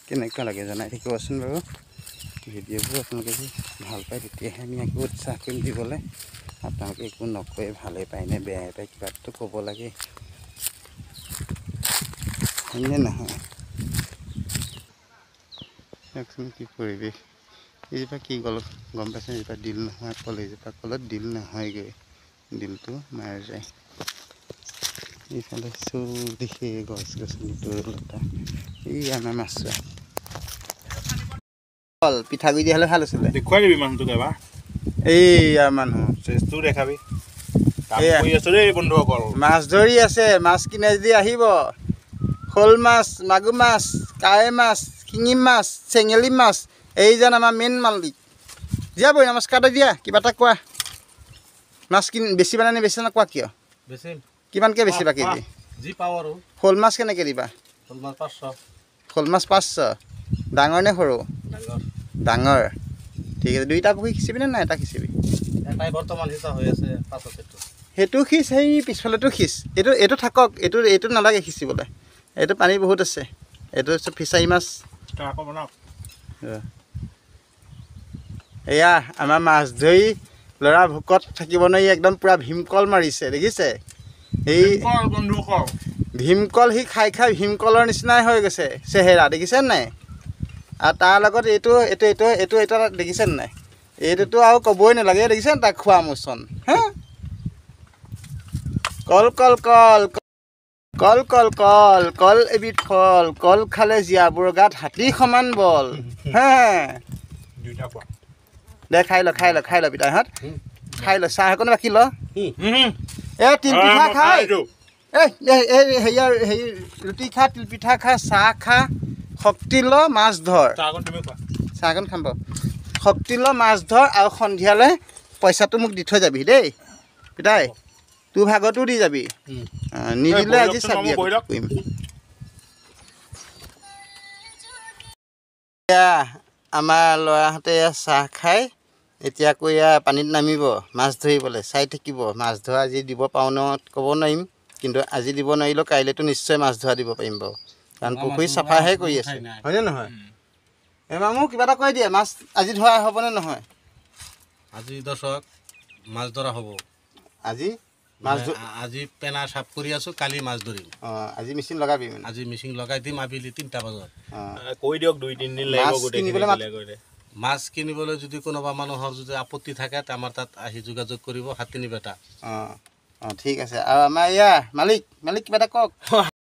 কেনেকুৱা লাগে জনাই থাকিবচোন বাৰু ভিডিঅ'বোৰ আপোনালোকে যদি ভাল পায় তেতিয়াহে আমি আকৌ উৎসাহ কৰিম দিবলৈ আপোনালোকে একো নকয় ভালেই পায় নে বেয়াই পায় কিবাটো ক'ব লাগে হয়নে নহয় চাওকচোন কি পৰিৱেশ এইজোপা কি কল গম পাইছে এইজোপা দিল নোহোৱা কল এইজোপা কলত দিল নহয়গৈ দিলটো মাৰ যায় এইফালে চব দেখি গছ গছনি তৰুলতা এই আমাৰ মাছৰা কল পিঠাগুড়ি দিয়া হ'লে ভাল আছিলে দেখুৱাই দিবি মানুহটোক এবাৰ এইয়া মানুহ চেষ্টো দেখাবি কৰি আছো দেই বন্ধুসকল মাছ ধৰি আছে মাছ কিনে যদি আহিব শ'ল মাছ মাগুৰ মাছ কাৱৈ মাছ শিঙি মাছ চেঙেলী মাছ এইজন আমাৰ মেইন মালিক দিয়া বৈ নমস্কাৰ দিয়া কিবা এটা কোৱা মাছ বেছিবা নে বেছি নকোৱা কিয় বেছিম কিমানকৈ বেছিবা কেজি যি পাওঁ আৰু শ'ল মাছ কেনেকৈ দিবা শ'ল মাছ 500 শ'ল মাছ 500 ডাঙৰ নে সৰু ডাঙৰ ঠিক আছে দুইটা পুখুৰী সিঁচিবিনে নাই এটা সিঁচিবি এটাই বৰ্তমান সিঁচা হৈ আছে 500 সেইটো সিঁচ সেই পিছফালেতো সিঁচ এইটো থাকক এইটো নালাগে সিঁচিবলৈ এইটো পানী বহুত আছে এইটো হৈছে ফিচাৰী মাছ আকৌ বনাওক এয়া আমাৰ মাছ ধৰি ল'ৰা ভোকত থাকিব নোৱাৰি একদম পূৰা ভীমকল মাৰিছে দেখিছে এই বন্ধুসকল ভীমকল সি খাই খাই ভীমকলৰ নিচিনাই হৈ গৈছে চেহেৰা দেখিছে নাই আৰু তাৰ লগত এইটো দেখিছে নাই এইটোতো আৰু ক'বই নালাগে দেখিছে তাক খোৱা মোচন হা কল কল কল কল কল কল কল এবিধ ফল কল খালে জীয়াবোৰ গাত হাতী সমান বল হে দে খাই ল পিতাহঁত খাই ল চাহ অকণ বাকী ল এই তিলপিঠা খাই হেৰিয়াৰ ৰুটি খা তিলপিঠা খা চাহ খা শক্তি ল মাছ ধৰ চাহকণ খাম বাৰু শক্তি ল মাছ ধৰ আৰু সন্ধিয়ালৈ পইচাটো মোক দি থৈ যাবি দেই পিতাই তোৰ ভাগতো দি যাবি নিদিলে আজি চাবি কৰিম এয়া আমাৰ ল'ৰাহঁতে চাহ খাই এতিয়া আকৌ এয়া পানীত নামিব মাছ ধৰিবলৈ চাই থাকিব মাছ ধৰা আজি দিব পাৰোঁ ন ক'ব নোৱাৰিম কিন্তু আজি দিব নোৱাৰিলেও কাইলৈতো নিশ্চয় মাছ ধৰা দিব পাৰিম বাৰু কাৰণ পুখুৰী চাফাহে কৰি আছে হয়নে নহয় এই মামু কিবা এটা কৈ দিয়ে মাছ আজি ধৰা হ'বনে নহয় আজি দৰ্শক মাছ ধৰা হ'ব আজি আজি পেনা চাফ কৰি আছো কালি মাছ ধৰিম আজি মেচিন লগাবি মানে আজি মেচিন লগাই দিম আবেলি 3টা বজাত কৈ দিয়ক 2-3 দিন লাগিব মাছ কিনিবলৈ যদি কোনোবা মানুহৰ যদি আপত্তি থাকে আমাৰ তাত আহি যোগাযোগ কৰিব হাতিনি বেটা ঠিক আছে আৰু আমাৰ এয়া মালিক কিবা এটা কওক